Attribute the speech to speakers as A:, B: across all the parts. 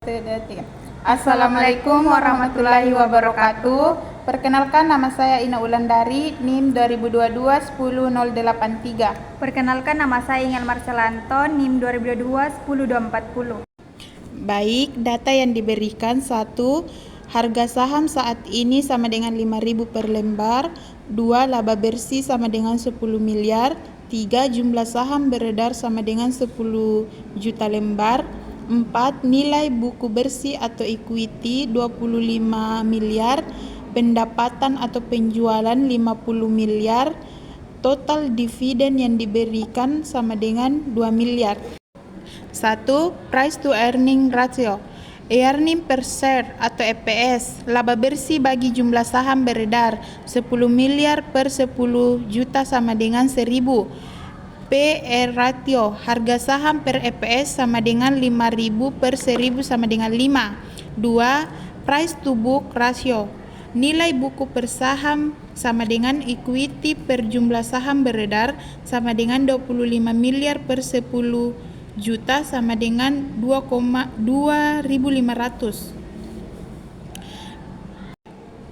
A: Tiga. Assalamualaikum warahmatullahi wabarakatuh. Perkenalkan, nama saya Ina Ulandari, NIM 2022-10083.
B: Perkenalkan, nama saya Ingel Marcelanto, NIM 2022-10240.
A: Baik, data yang diberikan: 1. Harga saham saat ini sama dengan 5.000 per lembar. 2. Laba bersih sama dengan 10 miliar. 3. Jumlah saham beredar sama dengan 10 juta lembar. 4. Nilai buku bersih atau equity 25 miliar. Pendapatan atau penjualan 50 miliar. Total dividen yang diberikan sama dengan 2 miliar. 1. Price to earning ratio, earning per share atau EPS. Laba bersih bagi jumlah saham beredar 10 miliar per 10 juta sama dengan 1000. PE ratio, harga saham per EPS sama dengan 5.000 per 1000 sama dengan 5. 2. Price to book ratio, nilai buku per saham sama dengan equity per jumlah saham beredar sama dengan 25 miliar per 10 juta sama dengan 2.500.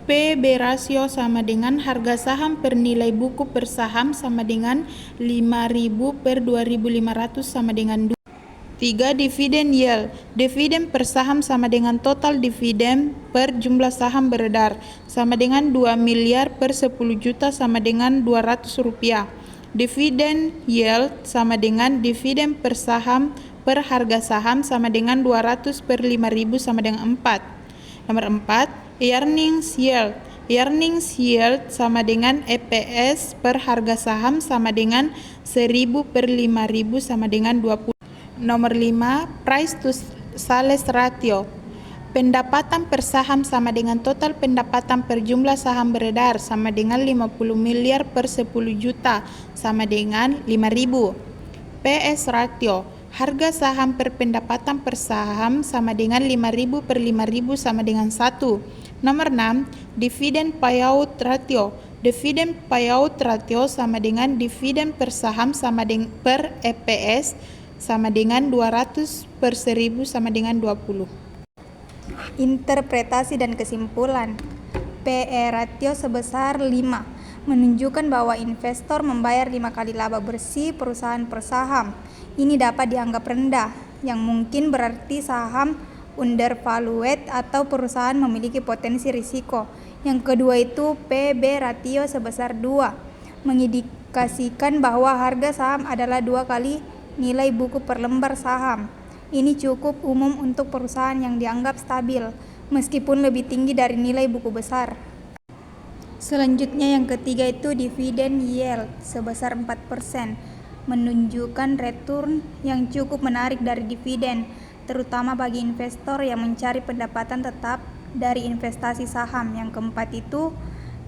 A: PB rasio sama dengan harga saham per nilai buku per saham sama dengan 5.000 per 2.500 sama dengan 2. 3. Dividen yield, dividen per saham sama dengan total dividen per jumlah saham beredar sama dengan 2 miliar per 10 juta sama dengan 200 rupiah. Dividen yield sama dengan dividen per saham per harga saham sama dengan 200 per 5.000 sama dengan 4. Nomor 4. Earnings yield, earnings yield sama dengan EPS per harga saham sama dengan 1.000 per 5.000 sama dengan 20. Nomor 5. Price to sales ratio, pendapatan per saham sama dengan total pendapatan per jumlah saham beredar sama dengan 50 miliar per 10 juta sama dengan 5.000. PS ratio, harga saham per pendapatan per saham sama dengan 5.000 per 5.000 sama dengan 1. Nomor 6. Dividen payout ratio, dividen payout ratio sama dengan dividen per saham sama dengan per EPS sama dengan 200 per 1000 sama dengan 20.
B: Interpretasi dan kesimpulan. PE ratio sebesar 5 menunjukkan bahwa investor membayar 5 kali laba bersih perusahaan per saham. Ini dapat dianggap rendah, yang mungkin berarti saham undervalued atau perusahaan memiliki potensi risiko. Yang kedua itu PB ratio sebesar 2 mengindikasikan bahwa harga saham adalah 2 kali nilai buku per lembar saham. Ini cukup umum untuk perusahaan yang dianggap stabil, meskipun lebih tinggi dari nilai buku besar. Selanjutnya yang ketiga itu dividen yield sebesar 4%, menunjukkan return yang cukup menarik dari dividen, terutama bagi investor yang mencari pendapatan tetap dari investasi saham. Yang keempat itu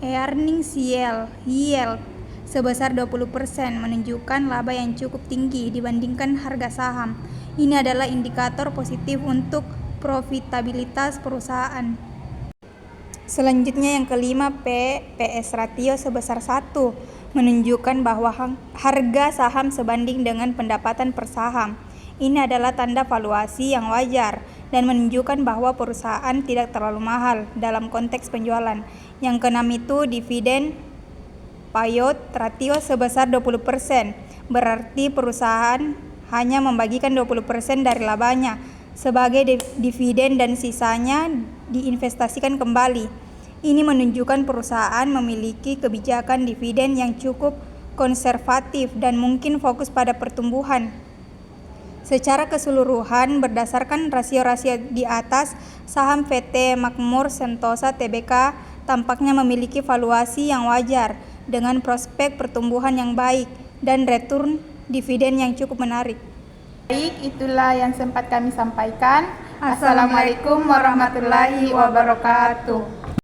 B: earnings yield sebesar 20%, menunjukkan laba yang cukup tinggi dibandingkan harga saham. Ini adalah indikator positif untuk profitabilitas perusahaan. Selanjutnya yang kelima PS ratio sebesar 1 menunjukkan bahwa harga saham sebanding dengan pendapatan per saham. Ini adalah tanda valuasi yang wajar dan menunjukkan bahwa perusahaan tidak terlalu mahal dalam konteks penjualan. Yang keenam itu dividen payout ratio sebesar 20%, berarti perusahaan hanya membagikan 20% dari labanya sebagai dividen dan sisanya diinvestasikan kembali. Ini menunjukkan perusahaan memiliki kebijakan dividen yang cukup konservatif dan mungkin fokus pada pertumbuhan. Secara keseluruhan, berdasarkan rasio-rasio di atas, saham PT Makmur Sentosa Tbk tampaknya memiliki valuasi yang wajar dengan prospek pertumbuhan yang baik dan return dividen yang cukup menarik.
A: Baik, itulah yang sempat kami sampaikan. Assalamualaikum warahmatullahi wabarakatuh.